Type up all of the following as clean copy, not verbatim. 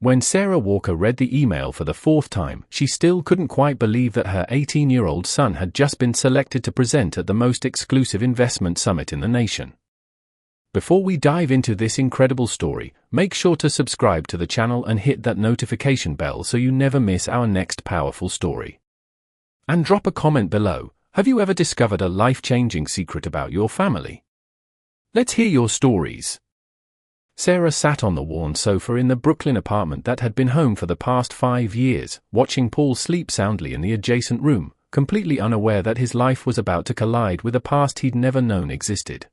When Sarah Walker read the email for the fourth time, she still couldn't quite believe that her 18-year-old son had just been selected to present at the most exclusive investment summit in the nation. Before we dive into this incredible story, make sure to subscribe to the channel and hit that notification bell so you never miss our next powerful story. And drop a comment below. Have you ever discovered a life-changing secret about your family? Let's hear your stories. Sarah sat on the worn sofa in the Brooklyn apartment that had been home for the past 5 years, watching Paul sleep soundly in the adjacent room, completely unaware that his life was about to collide with a past he'd never known existed.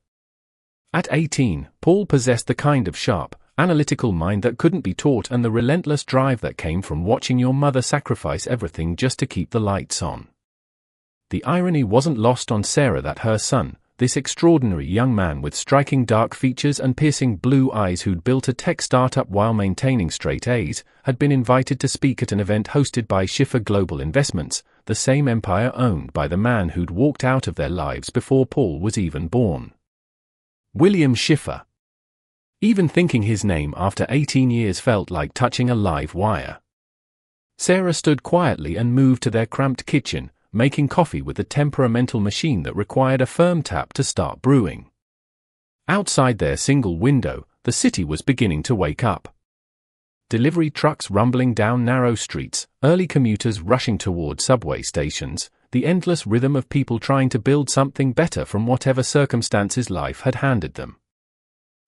At 18, Paul possessed the kind of sharp, analytical mind that couldn't be taught and the relentless drive that came from watching your mother sacrifice everything just to keep the lights on. The irony wasn't lost on Sarah that her son, this extraordinary young man with striking dark features and piercing blue eyes who'd built a tech startup while maintaining straight A's, had been invited to speak at an event hosted by Schiffer Global Investments, the same empire owned by the man who'd walked out of their lives before Paul was even born. William Schiffer. Even thinking his name after 18 years felt like touching a live wire. Sarah stood quietly and moved to their cramped kitchen, making coffee with the temperamental machine that required a firm tap to start brewing. Outside their single window, the city was beginning to wake up. Delivery trucks rumbling down narrow streets, early commuters rushing toward subway stations, the endless rhythm of people trying to build something better from whatever circumstances life had handed them.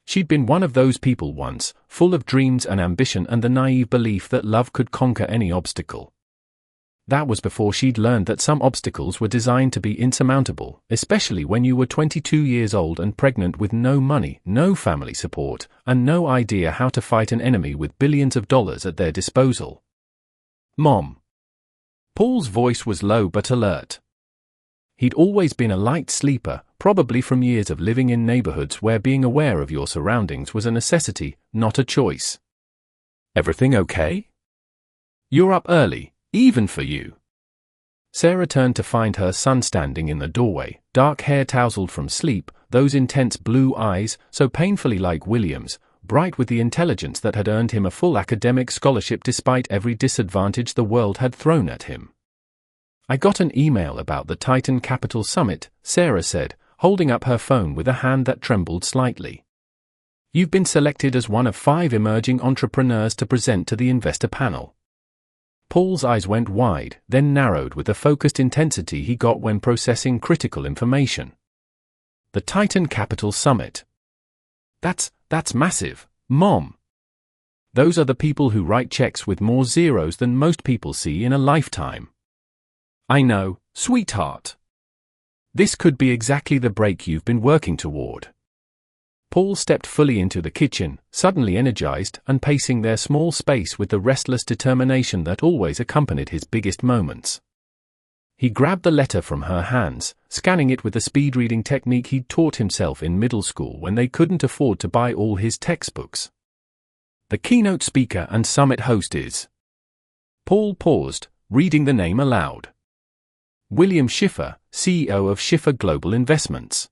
She'd been one of those people once, full of dreams and ambition and the naive belief that love could conquer any obstacle. That was before she'd learned that some obstacles were designed to be insurmountable, especially when you were 22 years old and pregnant with no money, no family support, and no idea how to fight an enemy with billions of dollars at their disposal. Mom. Paul's voice was low but alert. He'd always been a light sleeper, probably from years of living in neighborhoods where being aware of your surroundings was a necessity, not a choice. Everything okay? You're up early. Even for you. Sarah turned to find her son standing in the doorway, dark hair tousled from sleep, those intense blue eyes, so painfully like William's, bright with the intelligence that had earned him a full academic scholarship despite every disadvantage the world had thrown at him. I got an email about the Titan Capital Summit, Sarah said, holding up her phone with a hand that trembled slightly. You've been selected as one of 5 emerging entrepreneurs to present to the investor panel. Paul's eyes went wide, then narrowed with the focused intensity he got when processing critical information. The Titan Capital Summit. That's massive, Mom. Those are the people who write checks with more zeros than most people see in a lifetime. I know, sweetheart. This could be exactly the break you've been working toward. Paul stepped fully into the kitchen, suddenly energized and pacing their small space with the restless determination that always accompanied his biggest moments. He grabbed the letter from her hands, scanning it with the speed-reading technique he'd taught himself in middle school when they couldn't afford to buy all his textbooks. The keynote speaker and summit host is... Paul paused, reading the name aloud. William Schiffer, CEO of Schiffer Global Investments.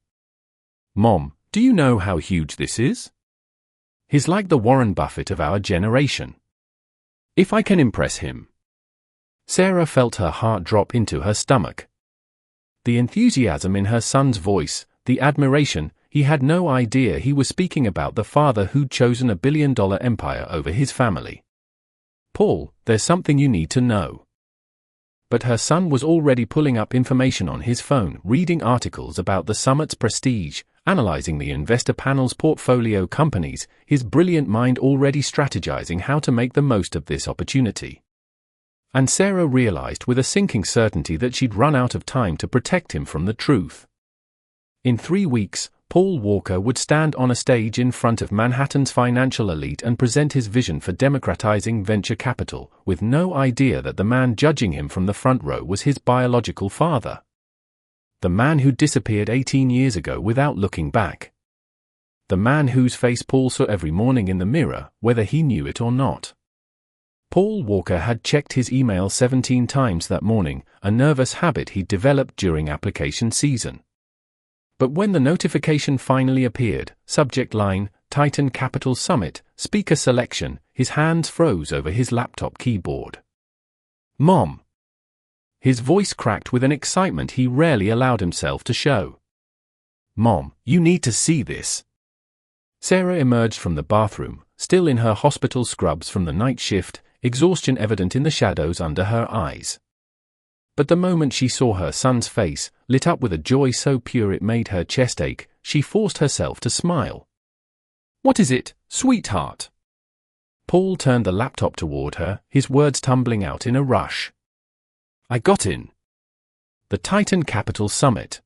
Mom, do you know how huge this is? He's like the Warren Buffett of our generation. If I can impress him. Sarah felt her heart drop into her stomach. The enthusiasm in her son's voice, the admiration, he had no idea he was speaking about the father who'd chosen a billion-dollar empire over his family. Paul, there's something you need to know. But her son was already pulling up information on his phone, reading articles about the summit's prestige, analyzing the investor panel's portfolio companies, his brilliant mind already strategizing how to make the most of this opportunity. And Sarah realized with a sinking certainty that she'd run out of time to protect him from the truth. In 3 weeks, Paul Walker would stand on a stage in front of Manhattan's financial elite and present his vision for democratizing venture capital, with no idea that the man judging him from the front row was his biological father. The man who disappeared 18 years ago without looking back. The man whose face Paul saw every morning in the mirror, whether he knew it or not. Paul Walker had checked his email 17 times that morning, a nervous habit he'd developed during application season. But when the notification finally appeared, subject line, Titan Capital Summit, speaker selection, his hands froze over his laptop keyboard. Mom. His voice cracked with an excitement he rarely allowed himself to show. Mom, you need to see this. Sarah emerged from the bathroom, still in her hospital scrubs from the night shift, exhaustion evident in the shadows under her eyes. But the moment she saw her son's face, lit up with a joy so pure it made her chest ache, she forced herself to smile. What is it, sweetheart? Paul turned the laptop toward her, his words tumbling out in a rush. I got in. The Titan Capital Summit.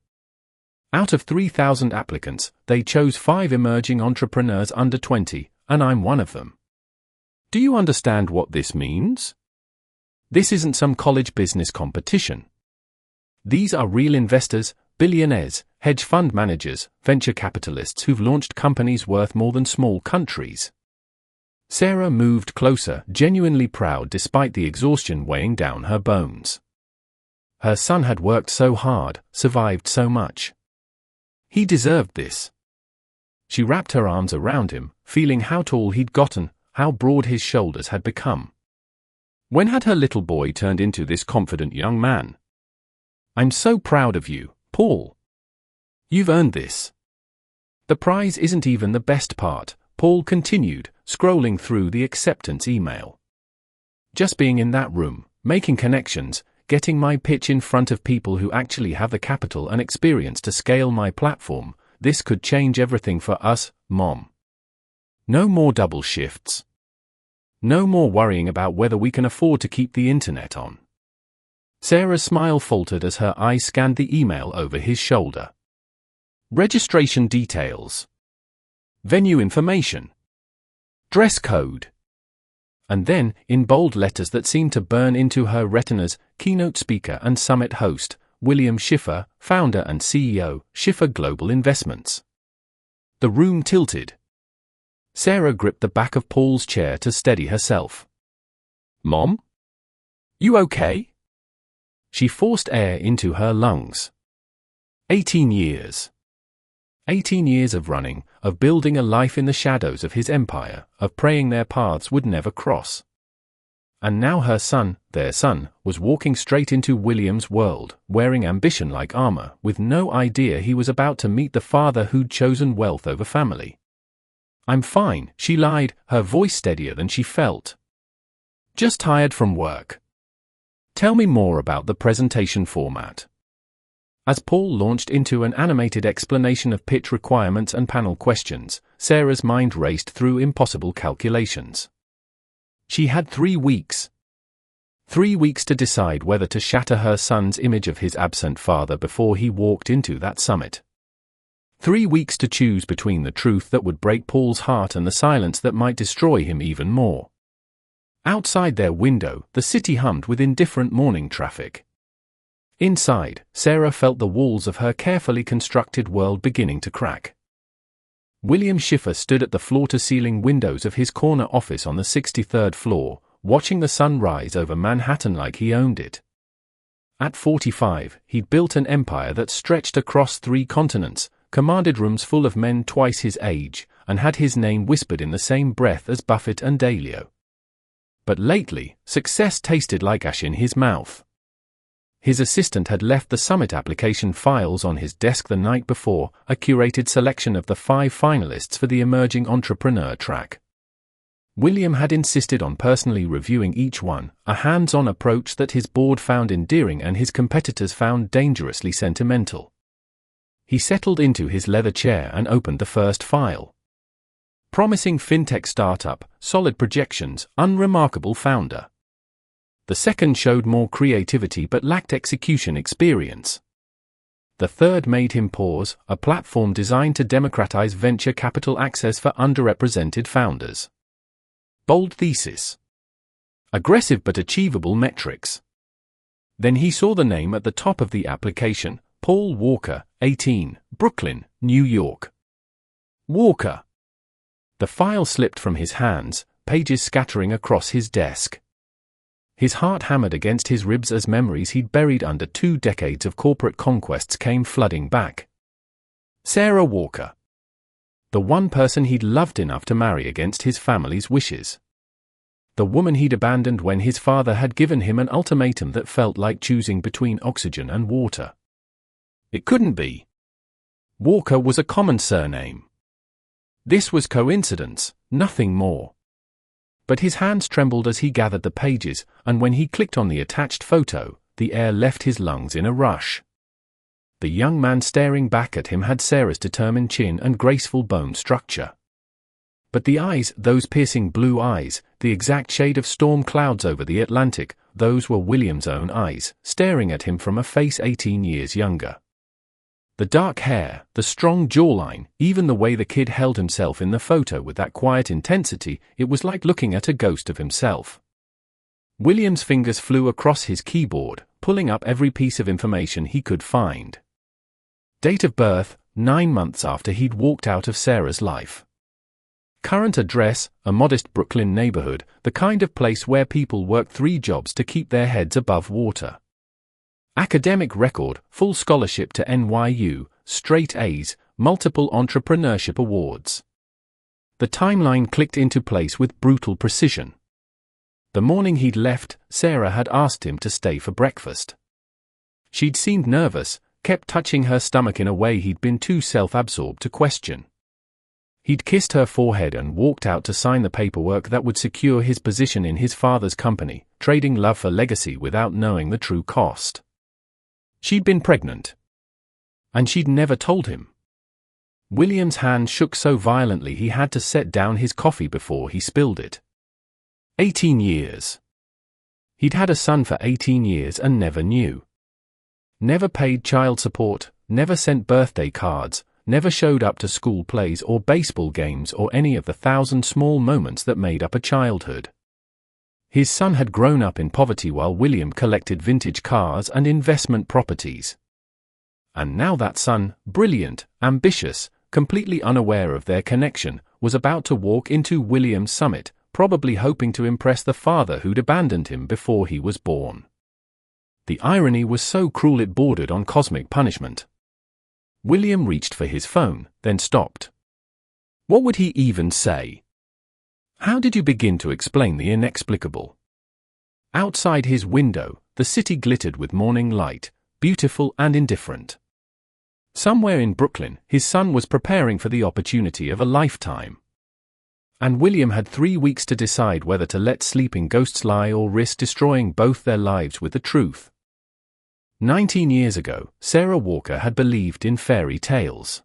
Out of 3,000 applicants, they chose 5 emerging entrepreneurs under 20, and I'm one of them. Do you understand what this means? This isn't some college business competition. These are real investors, billionaires, hedge fund managers, venture capitalists who've launched companies worth more than small countries. Sarah moved closer, genuinely proud despite the exhaustion weighing down her bones. Her son had worked so hard, survived so much. He deserved this. She wrapped her arms around him, feeling how tall he'd gotten, how broad his shoulders had become. When had her little boy turned into this confident young man? I'm so proud of you, Paul. You've earned this. The prize isn't even the best part, Paul continued, scrolling through the acceptance email. Just being in that room, making connections, getting my pitch in front of people who actually have the capital and experience to scale my platform, this could change everything for us, Mom. No more double shifts. No more worrying about whether we can afford to keep the internet on. Sarah's smile faltered as her eyes scanned the email over his shoulder. Registration details. Venue information. Dress code. And then, in bold letters that seemed to burn into her retinas, keynote speaker and summit host, William Schiffer, founder and CEO, Schiffer Global Investments. The room tilted. Sarah gripped the back of Paul's chair to steady herself. Mom? You okay? She forced air into her lungs. 18 years. 18 years of running, of building a life in the shadows of his empire, of praying their paths would never cross. And now her son, their son, was walking straight into William's world, wearing ambition like armor, with no idea he was about to meet the father who'd chosen wealth over family. I'm fine, she lied, her voice steadier than she felt. Just tired from work. Tell me more about the presentation format. As Paul launched into an animated explanation of pitch requirements and panel questions, Sarah's mind raced through impossible calculations. She had 3 weeks. 3 weeks to decide whether to shatter her son's image of his absent father before he walked into that summit. 3 weeks to choose between the truth that would break Paul's heart and the silence that might destroy him even more. Outside their window, the city hummed with indifferent morning traffic. Inside, Sarah felt the walls of her carefully constructed world beginning to crack. William Schiffer stood at the floor-to-ceiling windows of his corner office on the 63rd floor, watching the sun rise over Manhattan like he owned it. At 45, he'd built an empire that stretched across 3 continents, commanded rooms full of men twice his age, and had his name whispered in the same breath as Buffett and Dalio. But lately, success tasted like ash in his mouth. His assistant had left the summit application files on his desk the night before, a curated selection of the 5 finalists for the emerging entrepreneur track. William had insisted on personally reviewing each one, a hands-on approach that his board found endearing and his competitors found dangerously sentimental. He settled into his leather chair and opened the first file. Promising fintech startup, solid projections, unremarkable founder. The second showed more creativity but lacked execution experience. The third made him pause, a platform designed to democratize venture capital access for underrepresented founders. Bold thesis. Aggressive but achievable metrics. Then he saw the name at the top of the application, Paul Walker, 18, Brooklyn, New York. Walker. The file slipped from his hands, pages scattering across his desk. His heart hammered against his ribs as memories he'd buried under 2 decades of corporate conquests came flooding back. Sarah Walker. The one person he'd loved enough to marry against his family's wishes. The woman he'd abandoned when his father had given him an ultimatum that felt like choosing between oxygen and water. It couldn't be. Walker was a common surname. This was coincidence, nothing more. But his hands trembled as he gathered the pages, and when he clicked on the attached photo, the air left his lungs in a rush. The young man staring back at him had Sarah's determined chin and graceful bone structure. But the eyes, those piercing blue eyes, the exact shade of storm clouds over the Atlantic, those were William's own eyes, staring at him from a face 18 years younger. The dark hair, the strong jawline, even the way the kid held himself in the photo with that quiet intensity, it was like looking at a ghost of himself. William's fingers flew across his keyboard, pulling up every piece of information he could find. Date of birth, 9 months after he'd walked out of Sarah's life. Current address, a modest Brooklyn neighborhood, the kind of place where people work 3 jobs to keep their heads above water. Academic record, full scholarship to NYU, straight A's, multiple entrepreneurship awards. The timeline clicked into place with brutal precision. The morning he'd left, Sarah had asked him to stay for breakfast. She'd seemed nervous, kept touching her stomach in a way he'd been too self-absorbed to question. He'd kissed her forehead and walked out to sign the paperwork that would secure his position in his father's company, trading love for legacy without knowing the true cost. She'd been pregnant. And she'd never told him. William's hand shook so violently he had to set down his coffee before he spilled it. 18 years. He'd had a son for 18 years and never knew. Never paid child support, never sent birthday cards, never showed up to school plays or baseball games or any of the 1,000 small moments that made up a childhood. His son had grown up in poverty while William collected vintage cars and investment properties. And now that son, brilliant, ambitious, completely unaware of their connection, was about to walk into William's summit, probably hoping to impress the father who'd abandoned him before he was born. The irony was so cruel it bordered on cosmic punishment. William reached for his phone, then stopped. What would he even say? How did you begin to explain the inexplicable? Outside his window, the city glittered with morning light, beautiful and indifferent. Somewhere in Brooklyn, his son was preparing for the opportunity of a lifetime. And William had 3 weeks to decide whether to let sleeping ghosts lie or risk destroying both their lives with the truth. 19 years ago, Sarah Walker had believed in fairy tales.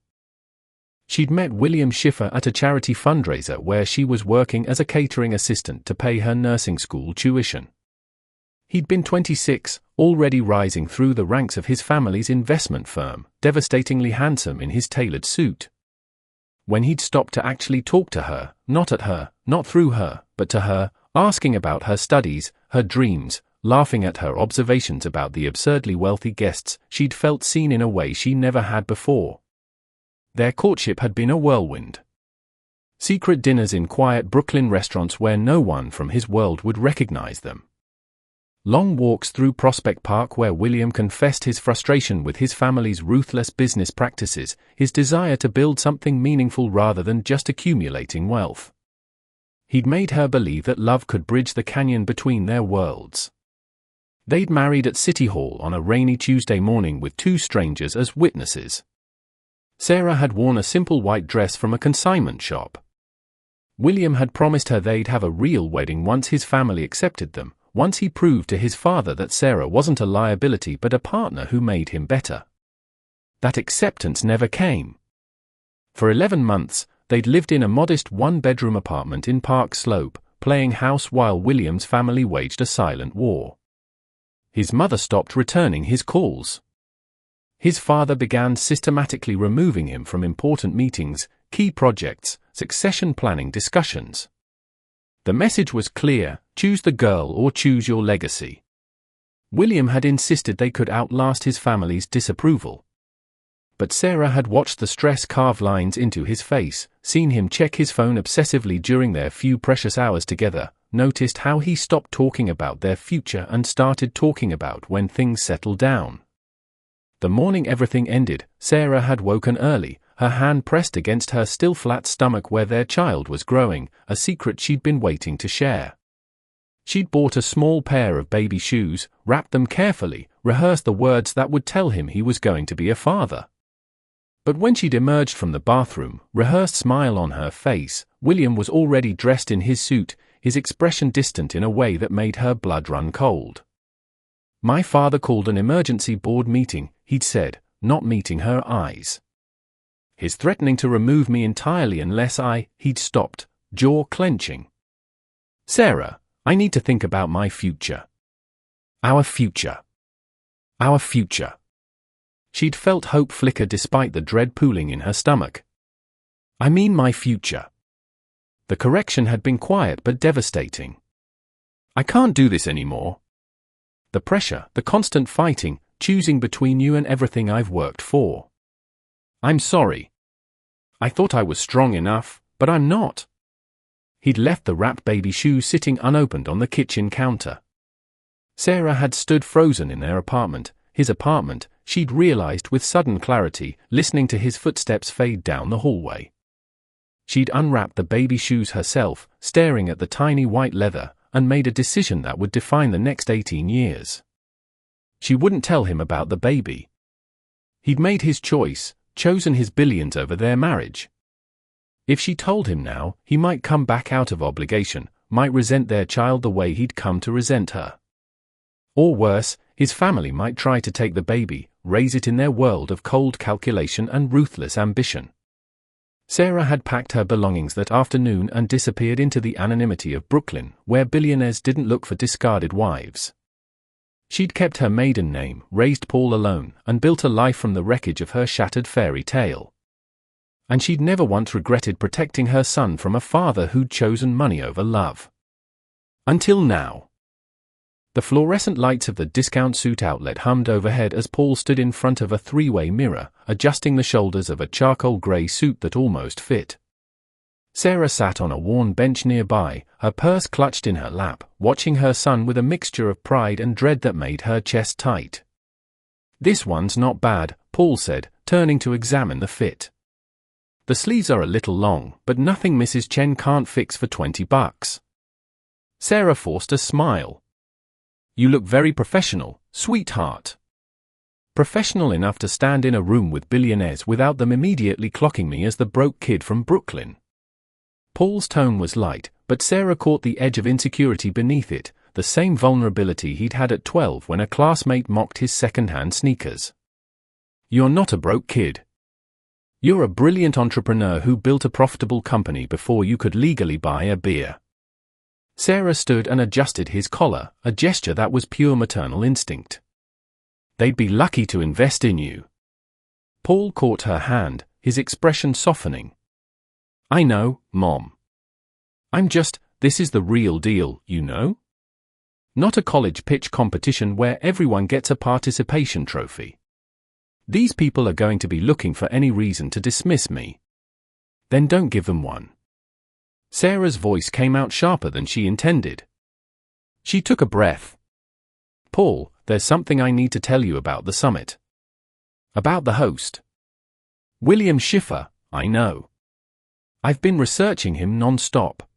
She'd met William Schiffer at a charity fundraiser where she was working as a catering assistant to pay her nursing school tuition. He'd been 26, already rising through the ranks of his family's investment firm, devastatingly handsome in his tailored suit. When he'd stopped to actually talk to her, not at her, not through her, but to her, asking about her studies, her dreams, laughing at her observations about the absurdly wealthy guests, she'd felt seen in a way she never had before. Their courtship had been a whirlwind. Secret dinners in quiet Brooklyn restaurants where no one from his world would recognize them. Long walks through Prospect Park where William confessed his frustration with his family's ruthless business practices, his desire to build something meaningful rather than just accumulating wealth. He'd made her believe that love could bridge the canyon between their worlds. They'd married at City Hall on a rainy Tuesday morning with 2 strangers as witnesses. Sarah had worn a simple white dress from a consignment shop. William had promised her they'd have a real wedding once his family accepted them, once he proved to his father that Sarah wasn't a liability but a partner who made him better. That acceptance never came. For 11 months, they'd lived in a modest 1-bedroom apartment in Park Slope, playing house while William's family waged a silent war. His mother stopped returning his calls. His father began systematically removing him from important meetings, key projects, succession planning discussions. The message was clear: choose the girl or choose your legacy. William had insisted they could outlast his family's disapproval. But Sarah had watched the stress carve lines into his face, seen him check his phone obsessively during their few precious hours together, noticed how he stopped talking about their future and started talking about when things settled down. The morning everything ended, Sarah had woken early, her hand pressed against her still flat stomach where their child was growing, a secret she'd been waiting to share. She'd bought a small pair of baby shoes, wrapped them carefully, rehearsed the words that would tell him he was going to be a father. But when she'd emerged from the bathroom, rehearsed smile on her face, William was already dressed in his suit, his expression distant in a way that made her blood run cold. "My father called an emergency board meeting," he'd said, not meeting her eyes. "He's threatening to remove me entirely unless he'd stopped, jaw clenching. "Sarah, I need to think about my future. Our future. Our future." She'd felt hope flicker despite the dread pooling in her stomach. "I mean my future." The correction had been quiet but devastating. "I can't do this anymore. The pressure, the constant fighting, choosing between you and everything I've worked for. I'm sorry. I thought I was strong enough, but I'm not." He'd left the wrapped baby shoes sitting unopened on the kitchen counter. Sarah had stood frozen in their apartment, his apartment, she'd realized with sudden clarity, listening to his footsteps fade down the hallway. She'd unwrapped the baby shoes herself, staring at the tiny white leather, and made a decision that would define the next 18 years. She wouldn't tell him about the baby. He'd made his choice, chosen his billions over their marriage. If she told him now, he might come back out of obligation, might resent their child the way he'd come to resent her. Or worse, his family might try to take the baby, raise it in their world of cold calculation and ruthless ambition. Sarah had packed her belongings that afternoon and disappeared into the anonymity of Brooklyn, where billionaires didn't look for discarded wives. She'd kept her maiden name, raised Paul alone, and built a life from the wreckage of her shattered fairy tale. And she'd never once regretted protecting her son from a father who'd chosen money over love. Until now. The fluorescent lights of the discount suit outlet hummed overhead as Paul stood in front of a three-way mirror, adjusting the shoulders of a charcoal grey suit that almost fit. Sarah sat on a worn bench nearby, her purse clutched in her lap, watching her son with a mixture of pride and dread that made her chest tight. "This one's not bad," Paul said, turning to examine the fit. "The sleeves are a little long, but nothing Mrs. Chen can't fix for $20. Sarah forced a smile. "You look very professional, sweetheart. Professional enough to stand in a room with billionaires without them immediately clocking me as the broke kid from Brooklyn." Paul's tone was light, but Sarah caught the edge of insecurity beneath it, the same vulnerability he'd had at 12 when a classmate mocked his second-hand sneakers. "You're not a broke kid. You're a brilliant entrepreneur who built a profitable company before you could legally buy a beer." Sarah stood and adjusted his collar, a gesture that was pure maternal instinct. "They'd be lucky to invest in you." Paul caught her hand, his expression softening. "I know, Mom. This is the real deal, you know? Not a college pitch competition where everyone gets a participation trophy. These people are going to be looking for any reason to dismiss me. Then don't give them one." Sarah's voice came out sharper than she intended. She took a breath. "Paul, there's something I need to tell you about the summit. About the host. William Schiffer, I know. I've been researching him non-stop."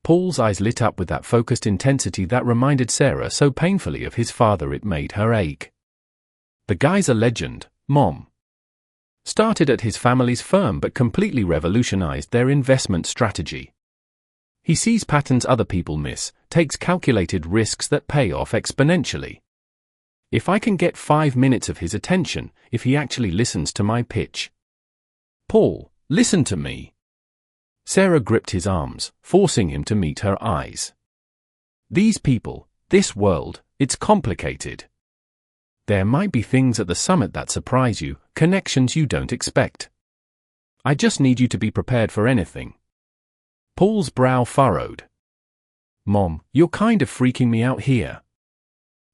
Paul's eyes lit up with that focused intensity that reminded Sarah so painfully of his father it made her ache. "The guy's a legend, Mom. Started at his family's firm but completely revolutionized their investment strategy. He sees patterns other people miss, takes calculated risks that pay off exponentially. If I can get 5 minutes of his attention, if he actually listens to my pitch." "Paul, listen to me." Sarah gripped his arms, forcing him to meet her eyes. "These people, this world, it's complicated. There might be things at the summit that surprise you, connections you don't expect. I just need you to be prepared for anything." Paul's brow furrowed. "Mom, you're kind of freaking me out here.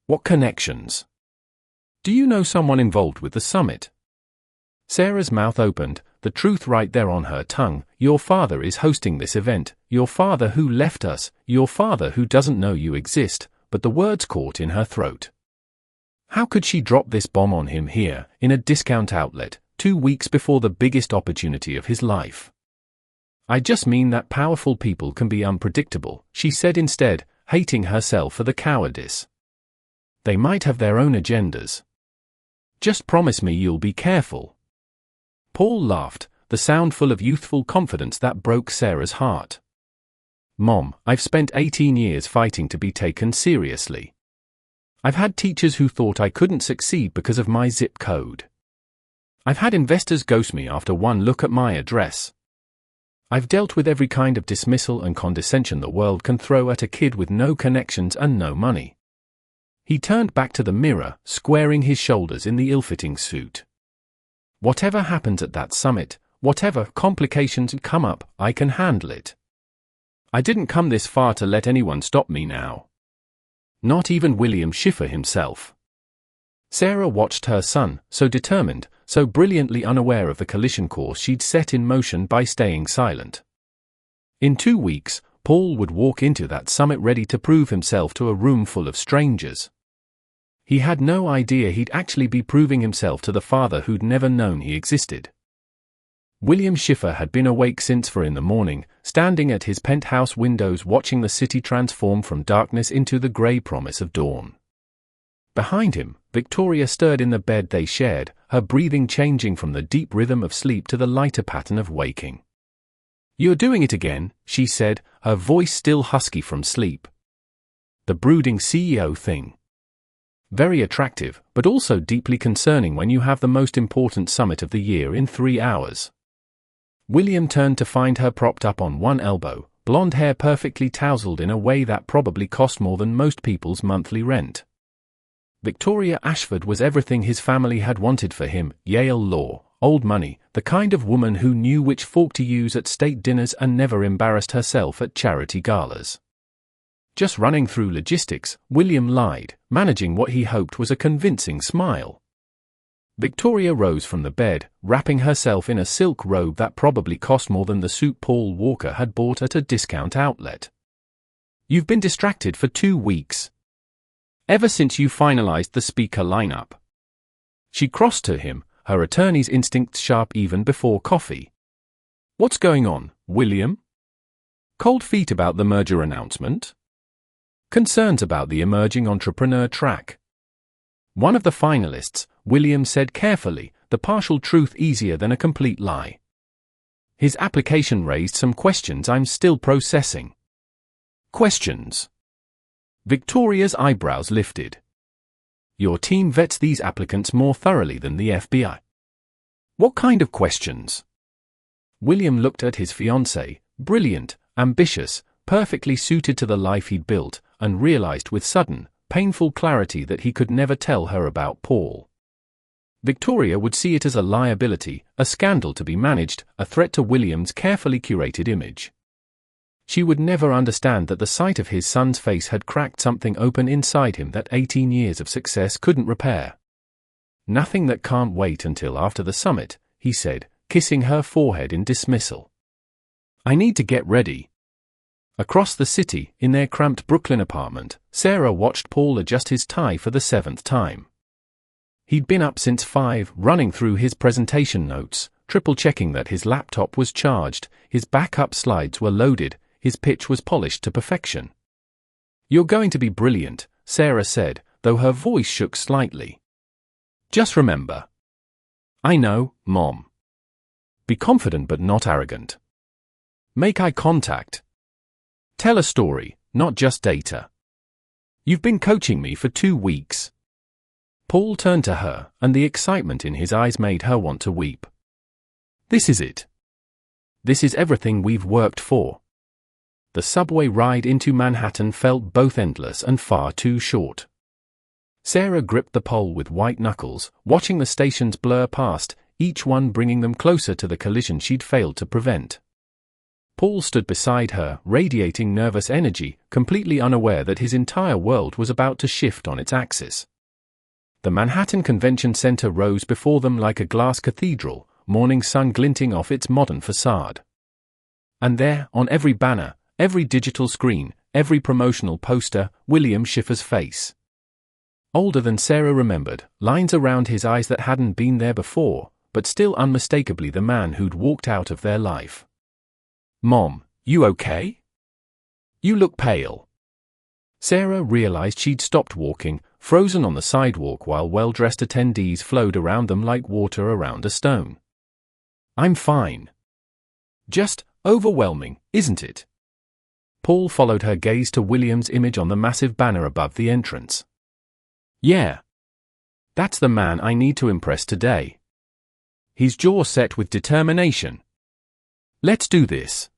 What connections? Do you know someone involved with the summit?" Sarah's mouth opened, the truth right there on her tongue. "Your father is hosting this event, your father who left us, your father who doesn't know you exist," but the words caught in her throat. How could she drop this bomb on him here, in a discount outlet, 2 weeks before the biggest opportunity of his life. "I just mean that powerful people can be unpredictable," she said instead, hating herself for the cowardice. "They might have their own agendas. Just promise me you'll be careful." Paul laughed, the sound full of youthful confidence that broke Sarah's heart. "Mom, I've spent 18 years fighting to be taken seriously. I've had teachers who thought I couldn't succeed because of my zip code. I've had investors ghost me after one look at my address. I've dealt with every kind of dismissal and condescension the world can throw at a kid with no connections and no money." He turned back to the mirror, squaring his shoulders in the ill-fitting suit. "Whatever happens at that summit, whatever complications come up, I can handle it. I didn't come this far to let anyone stop me now. Not even William Schiffer himself." Sarah watched her son, so determined, so brilliantly unaware of the collision course she'd set in motion by staying silent. In 2 weeks, Paul would walk into that summit ready to prove himself to a room full of strangers. He had no idea he'd actually be proving himself to the father who'd never known he existed. William Schiffer had been awake since 4 in the morning, standing at his penthouse windows watching the city transform from darkness into the grey promise of dawn. Behind him, Victoria stirred in the bed they shared, her breathing changing from the deep rhythm of sleep to the lighter pattern of waking. "You're doing it again," she said, her voice still husky from sleep. "The brooding CEO thing. Very attractive, but also deeply concerning when you have the most important summit of the year in 3 hours." William turned to find her propped up on one elbow, blonde hair perfectly tousled in a way that probably cost more than most people's monthly rent. Victoria Ashford was everything his family had wanted for him: Yale law, old money, the kind of woman who knew which fork to use at state dinners and never embarrassed herself at charity galas. Just running through logistics, William lied, managing what he hoped was a convincing smile. Victoria rose from the bed, wrapping herself in a silk robe that probably cost more than the suit Paul Walker had bought at a discount outlet. "You've been distracted for 2 weeks. Ever since you finalized the speaker lineup." She crossed to him, her attorney's instincts sharp even before coffee. "What's going on, William? Cold feet about the merger announcement? Concerns about the emerging entrepreneur track?" "One of the finalists," William said carefully, the partial truth easier than a complete lie. "His application raised some questions I'm still processing." "Questions?" Victoria's eyebrows lifted. "Your team vets these applicants more thoroughly than the FBI." "What kind of questions?" William looked at his fiancée, brilliant, ambitious, perfectly suited to the life he'd built, and realized with sudden, painful clarity that he could never tell her about Paul. Victoria would see it as a liability, a scandal to be managed, a threat to William's carefully curated image. She would never understand that the sight of his son's face had cracked something open inside him that 18 years of success couldn't repair. "Nothing that can't wait until after the summit," he said, kissing her forehead in dismissal. "I need to get ready." Across the city, in their cramped Brooklyn apartment, Sarah watched Paul adjust his tie for the 7th time. He'd been up since 5, running through his presentation notes, triple-checking that his laptop was charged, his backup slides were loaded, his pitch was polished to perfection. "You're going to be brilliant," Sarah said, though her voice shook slightly. "Just remember." "I know, Mom." "Be confident but not arrogant. Make eye contact. Tell a story, not just data. You've been coaching me for 2 weeks." Paul turned to her, and the excitement in his eyes made her want to weep. "This is it. This is everything we've worked for." The subway ride into Manhattan felt both endless and far too short. Sarah gripped the pole with white knuckles, watching the stations blur past, each one bringing them closer to the collision she'd failed to prevent. Paul stood beside her, radiating nervous energy, completely unaware that his entire world was about to shift on its axis. The Manhattan Convention Center rose before them like a glass cathedral, morning sun glinting off its modern facade. And there, on every banner, every digital screen, every promotional poster, William Schiffer's face. Older than Sarah remembered, lines around his eyes that hadn't been there before, but still unmistakably the man who'd walked out of their life. "Mom, you okay? You look pale." Sarah realized she'd stopped walking, frozen on the sidewalk while well-dressed attendees flowed around them like water around a stone. "I'm fine. Just overwhelming, isn't it?" Paul followed her gaze to William's image on the massive banner above the entrance. "Yeah. That's the man I need to impress today. His jaw set with determination. Let's do this."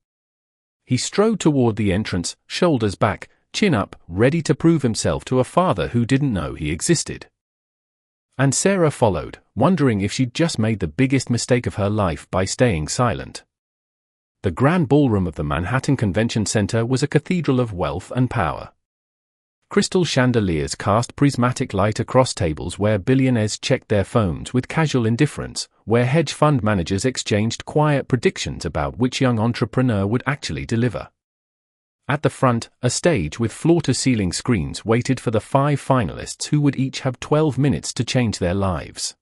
He strode toward the entrance, shoulders back, chin up, ready to prove himself to a father who didn't know he existed. And Sarah followed, wondering if she'd just made the biggest mistake of her life by staying silent. The grand ballroom of the Manhattan Convention Center was a cathedral of wealth and power. Crystal chandeliers cast prismatic light across tables where billionaires checked their phones with casual indifference, where hedge fund managers exchanged quiet predictions about which young entrepreneur would actually deliver. At the front, a stage with floor-to-ceiling screens waited for the 5 finalists who would each have 12 minutes to change their lives.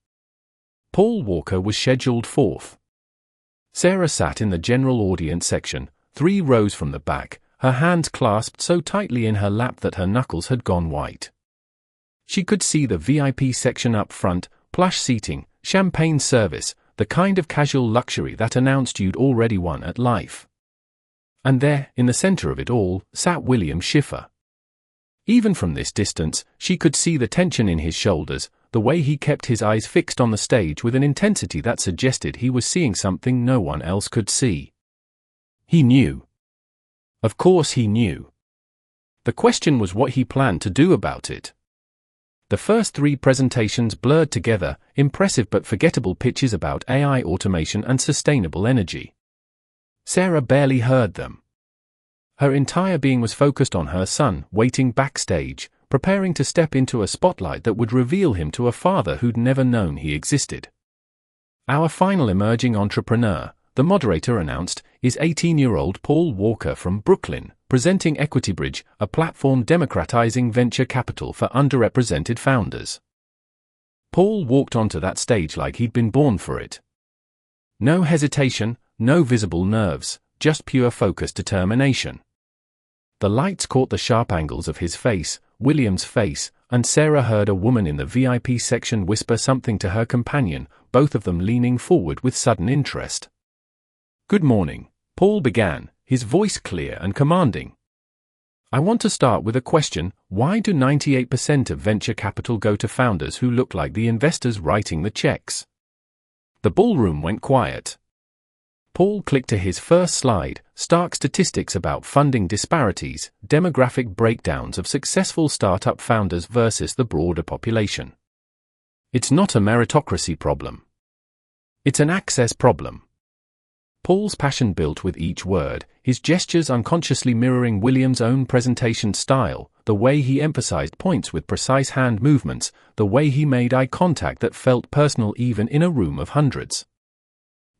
Paul Walker was scheduled fourth. Sarah sat in the general audience section, 3 rows from the back, her hands clasped so tightly in her lap that her knuckles had gone white. She could see the VIP section up front, plush seating, champagne service, the kind of casual luxury that announced you'd already won at life. And there, in the center of it all, sat William Schiffer. Even from this distance, she could see the tension in his shoulders, the way he kept his eyes fixed on the stage with an intensity that suggested he was seeing something no one else could see. He knew. Of course he knew. The question was what he planned to do about it. The first 3 presentations blurred together, impressive but forgettable pitches about AI automation and sustainable energy. Sarah barely heard them. Her entire being was focused on her son, waiting backstage, preparing to step into a spotlight that would reveal him to a father who'd never known he existed. Our final emerging entrepreneur, the moderator announced, is 18-year-old Paul Walker from Brooklyn, presenting EquityBridge, a platform democratizing venture capital for underrepresented founders. Paul walked onto that stage like he'd been born for it. No hesitation, no visible nerves, just pure focused determination. The lights caught the sharp angles of his face, William's face, and Sarah heard a woman in the VIP section whisper something to her companion, both of them leaning forward with sudden interest. "Good morning," Paul began, his voice clear and commanding. "I want to start with a question. Why do 98% of venture capital go to founders who look like the investors writing the checks?" The ballroom went quiet. Paul clicked to his first slide, stark statistics about funding disparities, demographic breakdowns of successful startup founders versus the broader population. It's not a meritocracy problem. It's an access problem. Paul's passion built with each word, his gestures unconsciously mirroring William's own presentation style, the way he emphasized points with precise hand movements, the way he made eye contact that felt personal even in a room of hundreds.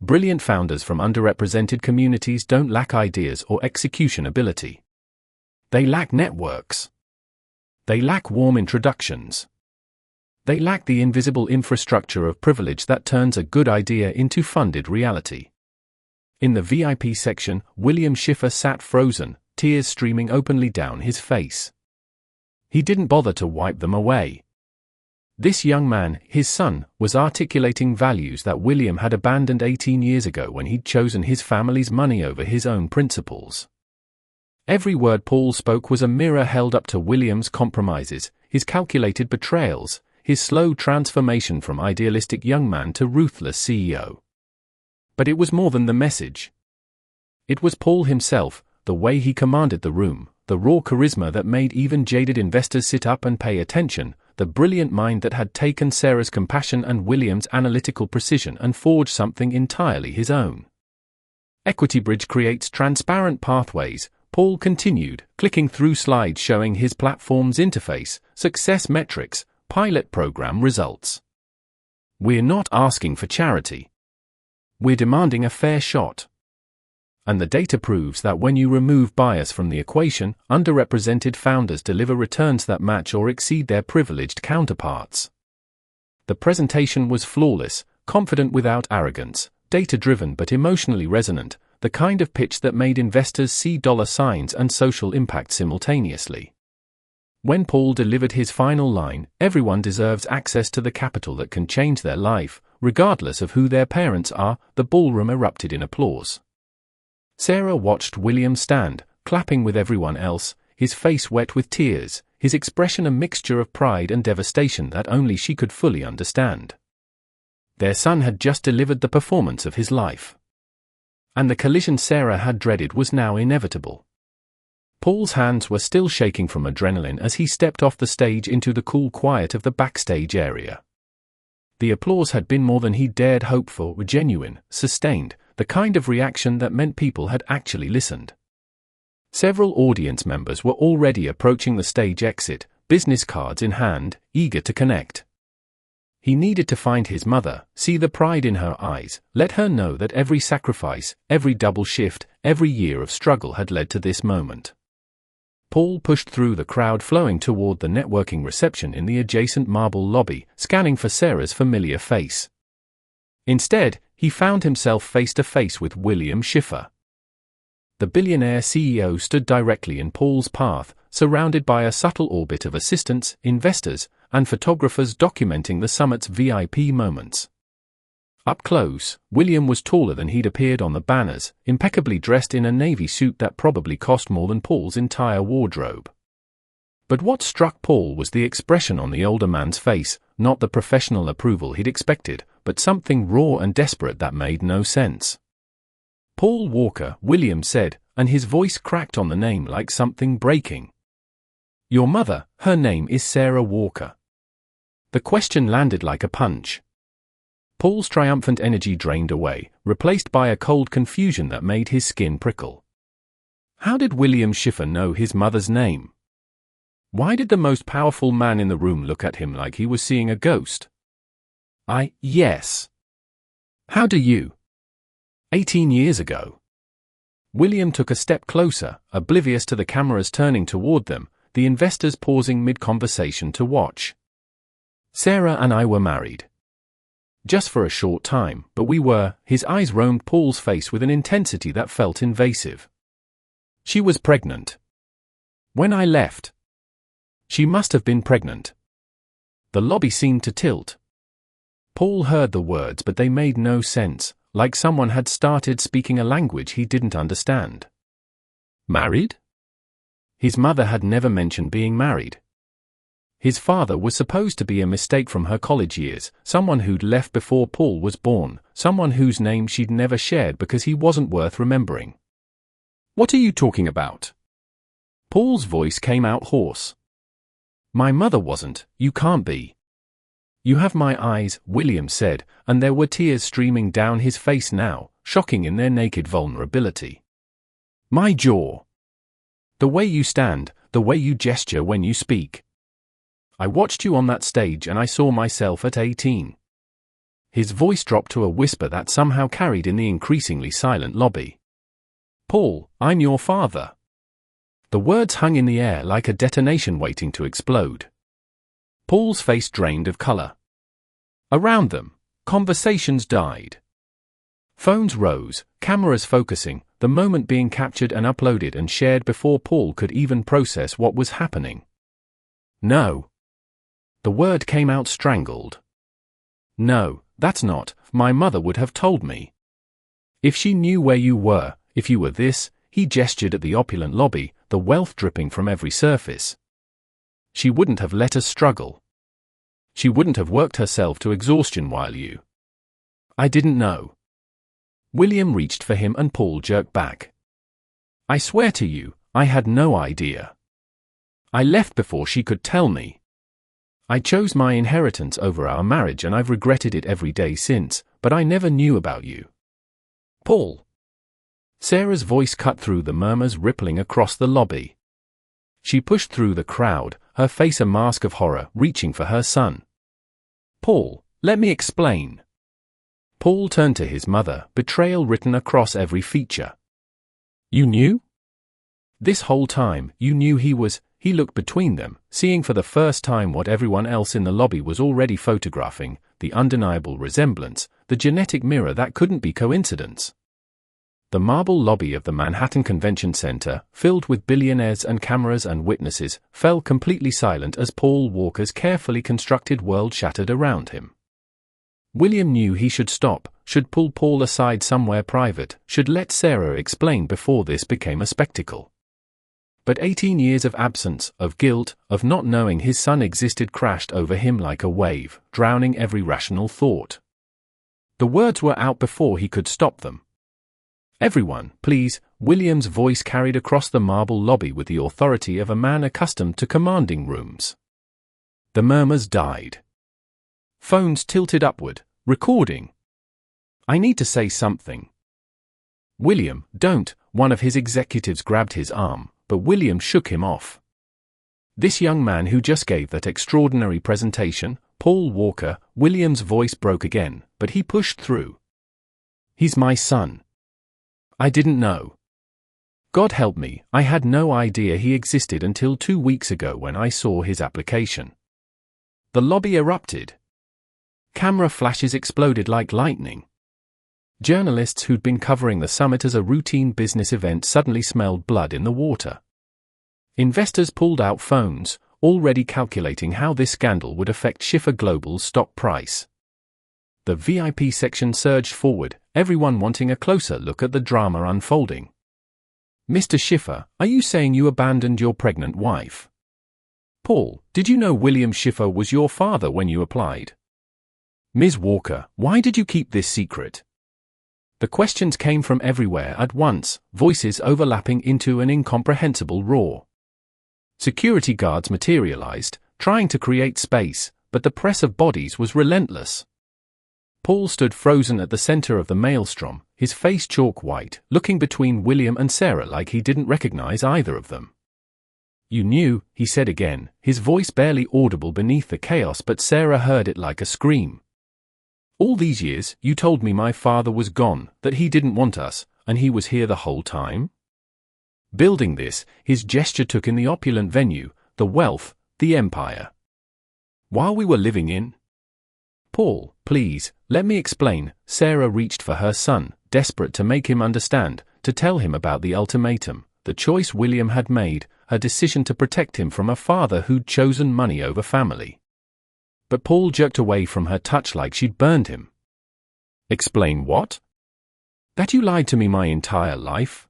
Brilliant founders from underrepresented communities don't lack ideas or execution ability. They lack networks. They lack warm introductions. They lack the invisible infrastructure of privilege that turns a good idea into funded reality. In the VIP section, William Schiffer sat frozen, tears streaming openly down his face. He didn't bother to wipe them away. This young man, his son, was articulating values that William had abandoned 18 years ago when he'd chosen his family's money over his own principles. Every word Paul spoke was a mirror held up to William's compromises, his calculated betrayals, his slow transformation from idealistic young man to ruthless CEO. But it was more than the message. It was Paul himself, the way he commanded the room, the raw charisma that made even jaded investors sit up and pay attention, the brilliant mind that had taken Sarah's compassion and William's analytical precision and forged something entirely his own. EquityBridge creates transparent pathways, Paul continued, clicking through slides showing his platform's interface, success metrics, pilot program results. We're not asking for charity. We're demanding a fair shot. And the data proves that when you remove bias from the equation, underrepresented founders deliver returns that match or exceed their privileged counterparts. The presentation was flawless, confident without arrogance, data-driven but emotionally resonant, the kind of pitch that made investors see dollar signs and social impact simultaneously. When Paul delivered his final line, "Everyone deserves access to the capital that can change their life, regardless of who their parents are," the ballroom erupted in applause. Sarah watched William stand, clapping with everyone else, his face wet with tears, his expression a mixture of pride and devastation that only she could fully understand. Their son had just delivered the performance of his life. And the collision Sarah had dreaded was now inevitable. Paul's hands were still shaking from adrenaline as he stepped off the stage into the cool quiet of the backstage area. The applause had been more than he dared hope for, genuine, sustained, the kind of reaction that meant people had actually listened. Several audience members were already approaching the stage exit, business cards in hand, eager to connect. He needed to find his mother, see the pride in her eyes, let her know that every sacrifice, every double shift, every year of struggle had led to this moment. Paul pushed through the crowd flowing toward the networking reception in the adjacent marble lobby, scanning for Sarah's familiar face. Instead, he found himself face to face with William Schiffer. The Billionaire CEO stood directly in Paul's path, surrounded by a subtle orbit of assistants, investors, and photographers documenting the summit's VIP moments. Up close, William was taller than he'd appeared on the banners, impeccably dressed in a navy suit that probably cost more than Paul's entire wardrobe. But what struck Paul was the expression on the older man's face, not the professional approval he'd expected, but something raw and desperate that made no sense. "Paul Walker," William said, and his voice cracked on the name like something breaking. "Your mother, her name is Sarah Walker." The question landed like a punch. Paul's triumphant energy drained away, replaced by a cold confusion that made his skin prickle. How did William Schiffer know his mother's name? Why did the most powerful man in the room look at him like he was seeing a ghost? Yes. How do you? 18 years ago. William took a step closer, oblivious to the cameras turning toward them, the investors pausing mid-conversation to watch. "Sarah and I were married. Just for a short time, but we were." His eyes roamed Paul's face with an intensity that felt invasive. "She was pregnant. When I left. She must have been pregnant." The lobby seemed to tilt. Paul heard the words, but they made no sense, like someone had started speaking a language he didn't understand. Married? His mother had never mentioned being married. His father was supposed to be a mistake from her college years, someone who'd left before Paul was born, someone whose name she'd never shared because he wasn't worth remembering. "What are you talking about?" Paul's voice came out hoarse. "My mother wasn't, you can't be." "You have my eyes," William said, and there were tears streaming down his face now, shocking in their naked vulnerability. "My jaw. The way you stand, the way you gesture when you speak. I watched you on that stage and I saw myself at 18. His voice dropped to a whisper that somehow carried in the increasingly silent lobby. "Paul, I'm your father." The words hung in the air like a detonation waiting to explode. Paul's face drained of color. Around them, conversations died. Phones rose, cameras focusing, the moment being captured and uploaded and shared before Paul could even process what was happening. "No." The word came out strangled. "No, that's not, my mother would have told me. If she knew where you were, if you were this," he gestured at the opulent lobby, the wealth dripping from every surface. "She wouldn't have let us struggle. She wouldn't have worked herself to exhaustion while you." "I didn't know." William reached for him and Paul jerked back. "I swear to you, I had no idea. I left before she could tell me. I chose my inheritance over our marriage and I've regretted it every day since, but I never knew about you." "Paul." Sarah's voice cut through the murmurs rippling across the lobby. She pushed through the crowd, her face a mask of horror, reaching for her son. "Paul, let me explain." Paul turned to his mother, betrayal written across every feature. "You knew? This whole time, you knew he was..." He looked between them, seeing for the first time what everyone else in the lobby was already photographing, the undeniable resemblance, the genetic mirror that couldn't be coincidence. The marble lobby of the Manhattan Convention Center, filled with billionaires and cameras and witnesses, fell completely silent as Paul Walker's carefully constructed world shattered around him. William knew he should stop, should pull Paul aside somewhere private, should let Sarah explain before this became a spectacle. But 18 years of absence, of guilt, of not knowing his son existed crashed over him like a wave, drowning every rational thought. The words were out before he could stop them. "Everyone, please," William's voice carried across the marble lobby with the authority of a man accustomed to commanding rooms. The murmurs died. Phones tilted upward, recording. "I need to say something." "William, don't," one of his executives grabbed his arm, but William shook him off. "This young man who just gave that extraordinary presentation, Paul Walker," William's voice broke again, but he pushed through. "He's my son. I didn't know. God help me, I had no idea he existed until 2 weeks ago when I saw his application." The lobby erupted. Camera flashes exploded like lightning. Journalists who'd been covering the summit as a routine business event suddenly smelled blood in the water. Investors pulled out phones, already calculating how this scandal would affect Schiffer Global's stock price. The VIP section surged forward, everyone wanting a closer look at the drama unfolding. "Mr. Schiffer, are you saying you abandoned your pregnant wife?" "Paul, did you know William Schiffer was your father when you applied?" "Ms. Walker, why did you keep this secret?" The questions came from everywhere at once, voices overlapping into an incomprehensible roar. Security guards materialized, trying to create space, but the press of bodies was relentless. Paul stood frozen at the center of the maelstrom, his face chalk white, looking between William and Sarah like he didn't recognize either of them. "You knew," he said again, his voice barely audible beneath the chaos, but Sarah heard it like a scream. "All these years, you told me my father was gone, that he didn't want us, and he was here the whole time?" Building this, his gesture took in the opulent venue, the wealth, the empire. "While we were living in—" "Paul, please, let me explain." Sarah reached for her son, desperate to make him understand, to tell him about the ultimatum, the choice William had made, her decision to protect him from a father who'd chosen money over family. But Paul jerked away from her touch like she'd burned him. "Explain what?" "That you lied to me my entire life.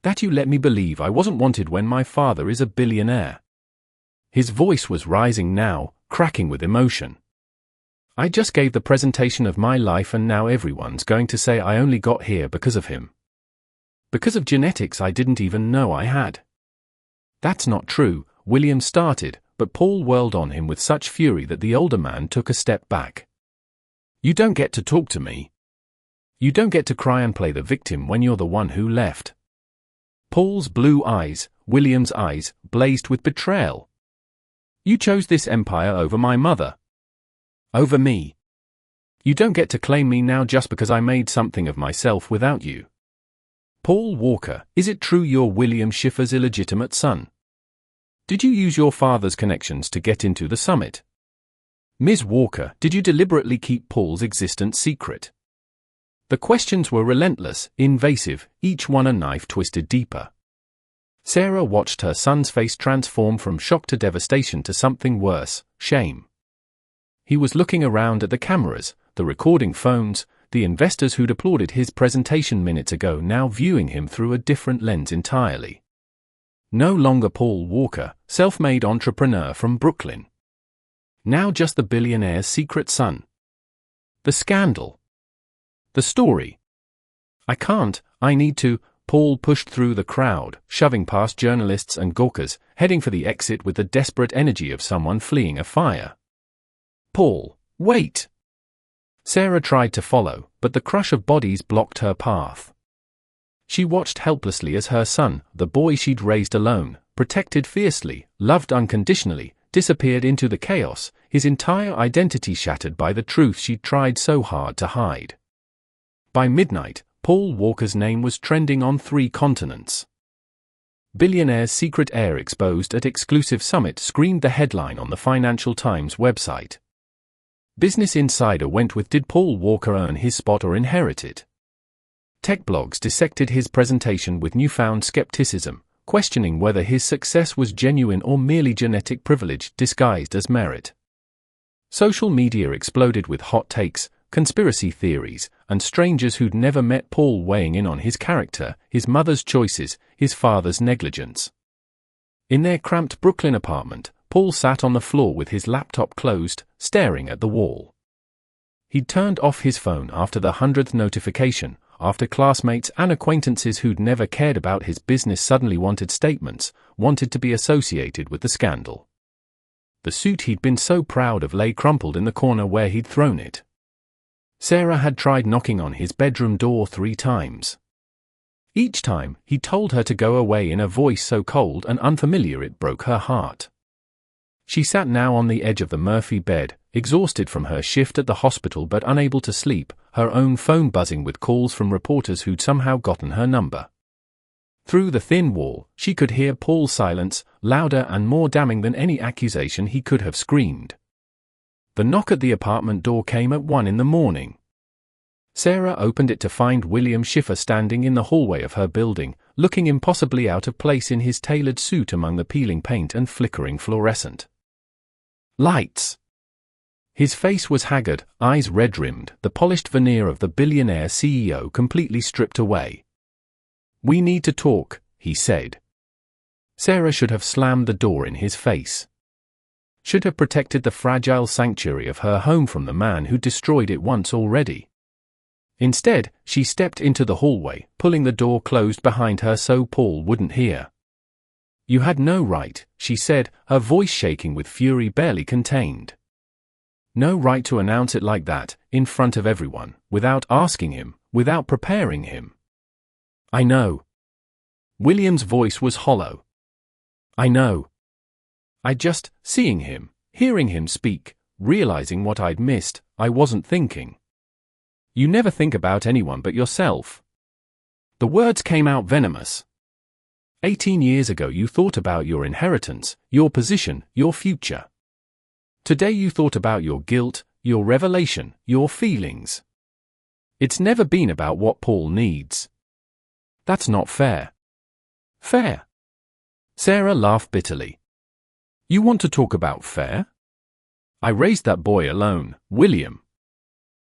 That you let me believe I wasn't wanted when my father is a billionaire." His voice was rising now, cracking with emotion. "I just gave the presentation of my life and now everyone's going to say I only got here because of him. Because of genetics I didn't even know I had." "That's not true," William started, but Paul whirled on him with such fury that the older man took a step back. "You don't get to talk to me. You don't get to cry and play the victim when you're the one who left." Paul's blue eyes, William's eyes, blazed with betrayal. "You chose this empire over my mother. Over me. You don't get to claim me now just because I made something of myself without you. Paul Walker, is it true you're William Schiffer's illegitimate son? Did you use your father's connections to get into the summit? Ms. Walker, did you deliberately keep Paul's existence secret?" The questions were relentless, invasive, each one a knife twisted deeper. Sarah watched her son's face transform from shock to devastation to something worse, shame. He was looking around at the cameras, the recording phones, the investors who'd applauded his presentation minutes ago now viewing him through a different lens entirely. No longer Paul Walker, self-made entrepreneur from Brooklyn. Now just the billionaire's secret son. The scandal. The story. I need to." Paul pushed through the crowd, shoving past journalists and gawkers, heading for the exit with the desperate energy of someone fleeing a fire. "Paul, wait!" Sarah tried to follow, but the crush of bodies blocked her path. She watched helplessly as her son, the boy she'd raised alone, protected fiercely, loved unconditionally, disappeared into the chaos, his entire identity shattered by the truth she'd tried so hard to hide. By midnight, Paul Walker's name was trending on 3 continents. "Billionaire's secret heir exposed at exclusive summit" screamed the headline on the Financial Times website. Business Insider went with "Did Paul Walker earn his spot or inherit it?" Tech blogs dissected his presentation with newfound skepticism, questioning whether his success was genuine or merely genetic privilege disguised as merit. Social media exploded with hot takes, conspiracy theories, and strangers who'd never met Paul weighing in on his character, his mother's choices, his father's negligence. In their cramped Brooklyn apartment, Paul sat on the floor with his laptop closed, staring at the wall. He'd turned off his phone after the 100th notification, after classmates and acquaintances who'd never cared about his business suddenly wanted statements, wanted to be associated with the scandal. The suit he'd been so proud of lay crumpled in the corner where he'd thrown it. Sarah had tried knocking on his bedroom door 3 times. Each time, he told her to go away in a voice so cold and unfamiliar it broke her heart. She sat now on the edge of the Murphy bed, exhausted from her shift at the hospital but unable to sleep, her own phone buzzing with calls from reporters who'd somehow gotten her number. Through the thin wall, she could hear Paul's silence, louder and more damning than any accusation he could have screamed. The knock at the apartment door came at 1 a.m. Sarah opened it to find William Schiffer standing in the hallway of her building, looking impossibly out of place in his tailored suit among the peeling paint and flickering fluorescent lights. His face was haggard, eyes red-rimmed, the polished veneer of the billionaire CEO completely stripped away. "We need to talk," he said. Sarah should have slammed the door in his face. Should have protected the fragile sanctuary of her home from the man who destroyed it once already. Instead, she stepped into the hallway, pulling the door closed behind her so Paul wouldn't hear. "You had no right," she said, her voice shaking with fury barely contained. "No right to announce it like that, in front of everyone, without asking him, without preparing him." "I know." William's voice was hollow. "I know. Seeing him, hearing him speak, realizing what I'd missed, I wasn't thinking." "You never think about anyone but yourself." The words came out venomous. 18 years ago you thought about your inheritance, your position, your future. Today you thought about your guilt, your revelation, your feelings. It's never been about what Paul needs. That's not fair. Fair? Sarah laughed bitterly. You want to talk about fair? I raised that boy alone, William.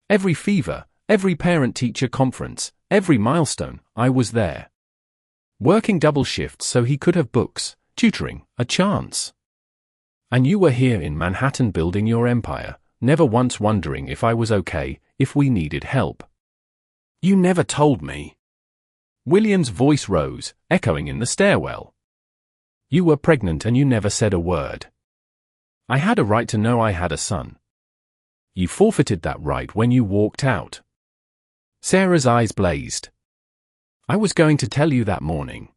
Every fever, every parent-teacher conference, every milestone, I was there. Working double shifts so he could have books, tutoring, a chance. And you were here in Manhattan building your empire, never once wondering if I was okay, if we needed help. You never told me. William's voice rose, echoing in the stairwell. You were pregnant and you never said a word. I had a right to know I had a son. You forfeited that right when you walked out. Sarah's eyes blazed. I was going to tell you that morning.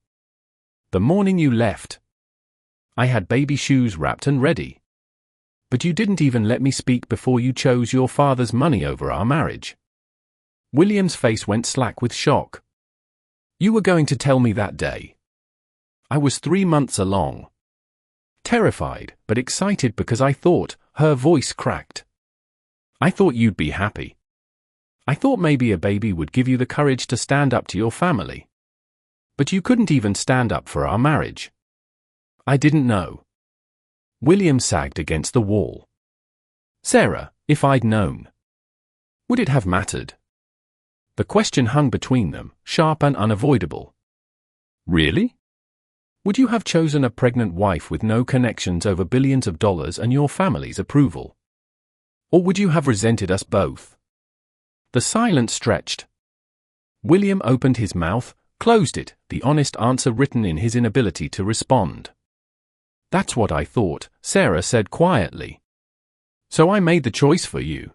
The morning you left. I had baby shoes wrapped and ready. But you didn't even let me speak before you chose your father's money over our marriage. William's face went slack with shock. You were going to tell me that day. I was 3 months along. Terrified, but excited because I thought, her voice cracked. I thought you'd be happy. I thought maybe a baby would give you the courage to stand up to your family. But you couldn't even stand up for our marriage. I didn't know. William sagged against the wall. Sarah, if I'd known. Would it have mattered? The question hung between them, sharp and unavoidable. Really? Would you have chosen a pregnant wife with no connections over billions of dollars and your family's approval? Or would you have resented us both? The silence stretched. William opened his mouth, closed it, the honest answer written in his inability to respond. That's what I thought, Sarah said quietly. So I made the choice for you.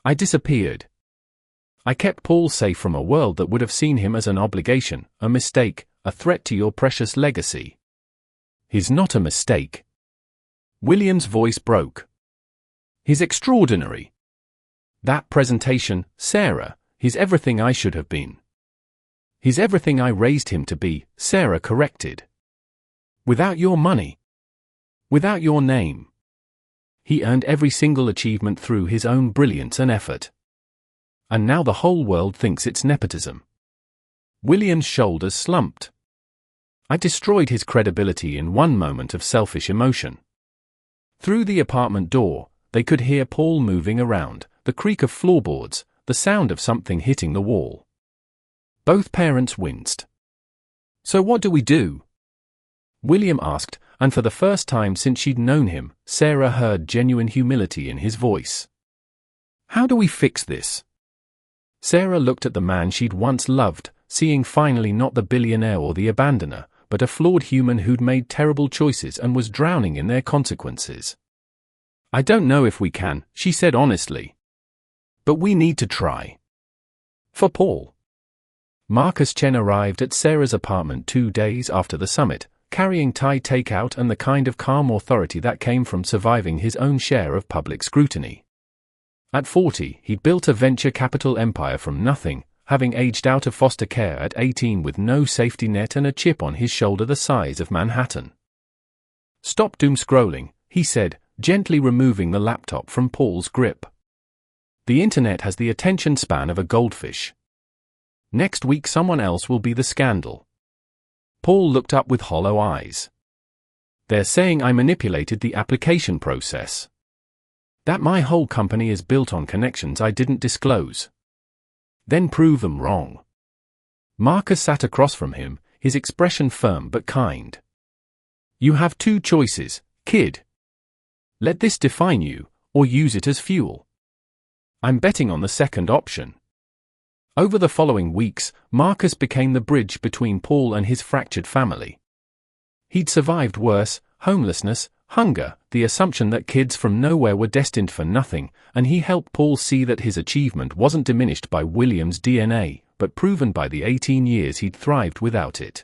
I disappeared. I kept Paul safe from a world that would have seen him as an obligation, a mistake, a threat to your precious legacy. He's not a mistake. William's voice broke. He's extraordinary. That presentation, Sarah, he's everything I should have been. He's everything I raised him to be, Sarah corrected. Without your money. Without your name. He earned every single achievement through his own brilliance and effort. And now the whole world thinks it's nepotism. William's shoulders slumped. I destroyed his credibility in one moment of selfish emotion. Through the apartment door, they could hear Paul moving around, the creak of floorboards, the sound of something hitting the wall. Both parents winced. "So what do we do?" William asked, and for the first time since she'd known him, Sarah heard genuine humility in his voice. "How do we fix this?" Sarah looked at the man she'd once loved, seeing finally not the billionaire or the abandoner, but a flawed human who'd made terrible choices and was drowning in their consequences. "I don't know if we can," she said honestly. "But we need to try." For Paul. Marcus Chen arrived at Sarah's apartment 2 days after the summit, carrying Thai takeout and the kind of calm authority that came from surviving his own share of public scrutiny. At 40, he'd built a venture capital empire from nothing, having aged out of foster care at 18 with no safety net and a chip on his shoulder the size of Manhattan. "Stop doom scrolling," he said, gently removing the laptop from Paul's grip. "The internet has the attention span of a goldfish. Next week someone else will be the scandal." Paul looked up with hollow eyes. "They're saying I manipulated the application process. That my whole company is built on connections I didn't disclose. Then prove them wrong." Marcus sat across from him, his expression firm but kind. "You have 2 choices, kid. Let this define you, or use it as fuel. I'm betting on the second option." Over the following weeks, Marcus became the bridge between Paul and his fractured family. He'd survived worse: homelessness, hunger, the assumption that kids from nowhere were destined for nothing, and he helped Paul see that his achievement wasn't diminished by William's DNA, but proven by the 18 years he'd thrived without it.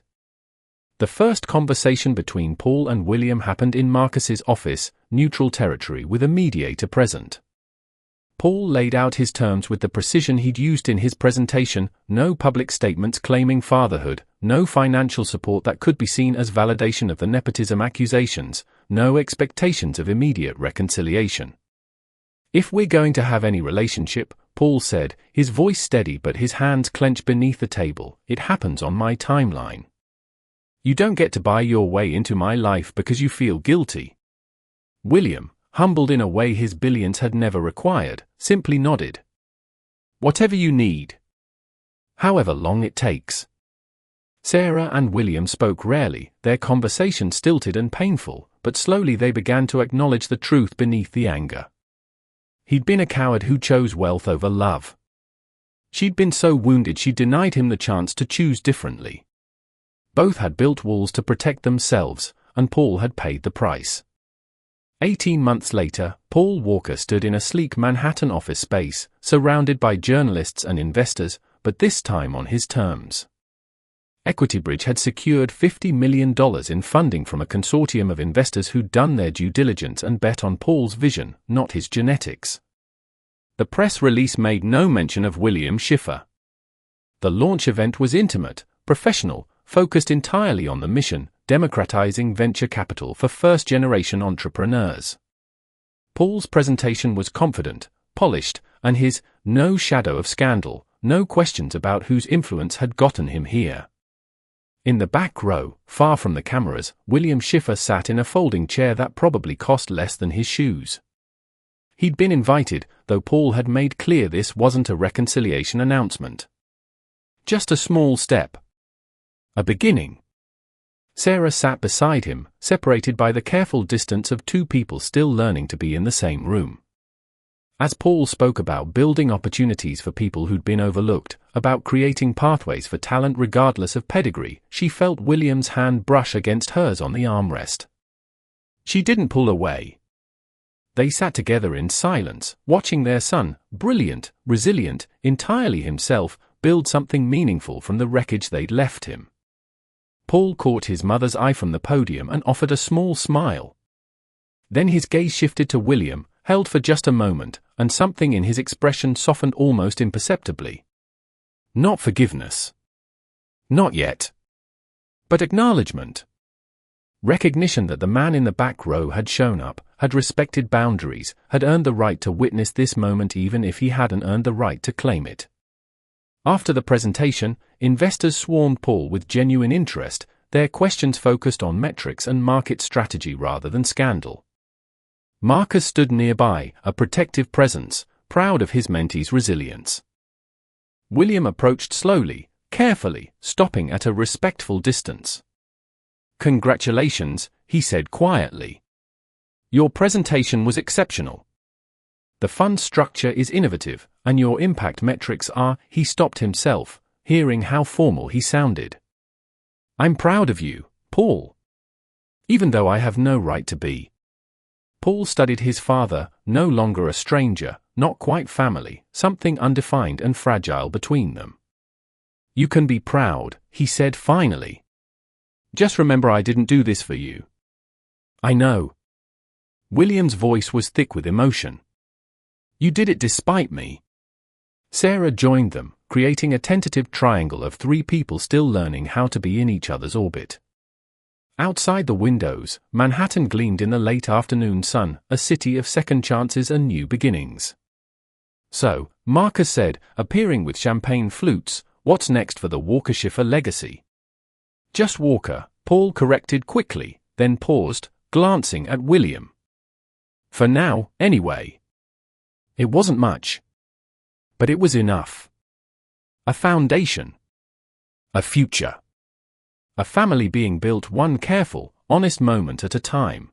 The first conversation between Paul and William happened in Marcus's office, neutral territory with a mediator present. Paul laid out his terms with the precision he'd used in his presentation: no public statements claiming fatherhood, no financial support that could be seen as validation of the nepotism accusations, no expectations of immediate reconciliation. "If we're going to have any relationship," Paul said, his voice steady but his hands clenched beneath the table, "it happens on my timeline. You don't get to buy your way into my life because you feel guilty." William, humbled in a way his billions had never required, simply nodded. "Whatever you need. However long it takes." Sarah and William spoke rarely, their conversation stilted and painful, but slowly they began to acknowledge the truth beneath the anger. He'd been a coward who chose wealth over love. She'd been so wounded she denied him the chance to choose differently. Both had built walls to protect themselves, and Paul had paid the price. 18 months later, Paul Walker stood in a sleek Manhattan office space, surrounded by journalists and investors, but this time on his terms. EquityBridge had secured $50 million in funding from a consortium of investors who'd done their due diligence and bet on Paul's vision, not his genetics. The press release made no mention of William Schiffer. The launch event was intimate, professional, focused entirely on the mission: democratizing venture capital for first-generation entrepreneurs. Paul's presentation was confident, polished, and his "no shadow of scandal, no questions about whose influence had gotten him here." In the back row, far from the cameras, William Schiffer sat in a folding chair that probably cost less than his shoes. He'd been invited, though Paul had made clear this wasn't a reconciliation announcement. Just a small step. A beginning. Sarah sat beside him, separated by the careful distance of 2 people still learning to be in the same room. As Paul spoke about building opportunities for people who'd been overlooked, about creating pathways for talent regardless of pedigree, she felt William's hand brush against hers on the armrest. She didn't pull away. They sat together in silence, watching their son, brilliant, resilient, entirely himself, build something meaningful from the wreckage they'd left him. Paul caught his mother's eye from the podium and offered a small smile. Then his gaze shifted to William, held for just a moment, and something in his expression softened almost imperceptibly. Not forgiveness. Not yet. But acknowledgement. Recognition that the man in the back row had shown up, had respected boundaries, had earned the right to witness this moment even if he hadn't earned the right to claim it. After the presentation, investors swarmed Paul with genuine interest, their questions focused on metrics and market strategy rather than scandal. Marcus stood nearby, a protective presence, proud of his mentee's resilience. William approached slowly, carefully, stopping at a respectful distance. "Congratulations," he said quietly. "Your presentation was exceptional. The fund structure is innovative, and your impact metrics are." He stopped himself, hearing how formal he sounded. "I'm proud of you, Paul. Even though I have no right to be." Paul studied his father, no longer a stranger, not quite family, something undefined and fragile between them. "You can be proud," he said finally. "Just remember I didn't do this for you." "I know." William's voice was thick with emotion. "You did it despite me." Sarah joined them, creating a tentative triangle of three people still learning how to be in each other's orbit. Outside the windows, Manhattan gleamed in the late afternoon sun, a city of second chances and new beginnings. "So," Marcus said, appearing with champagne flutes, "what's next for the Walker Schiffer legacy?" "Just Walker," Paul corrected quickly, then paused, glancing at William. "For now, anyway." It wasn't much. But it was enough. A foundation. A future. A family being built one careful, honest moment at a time.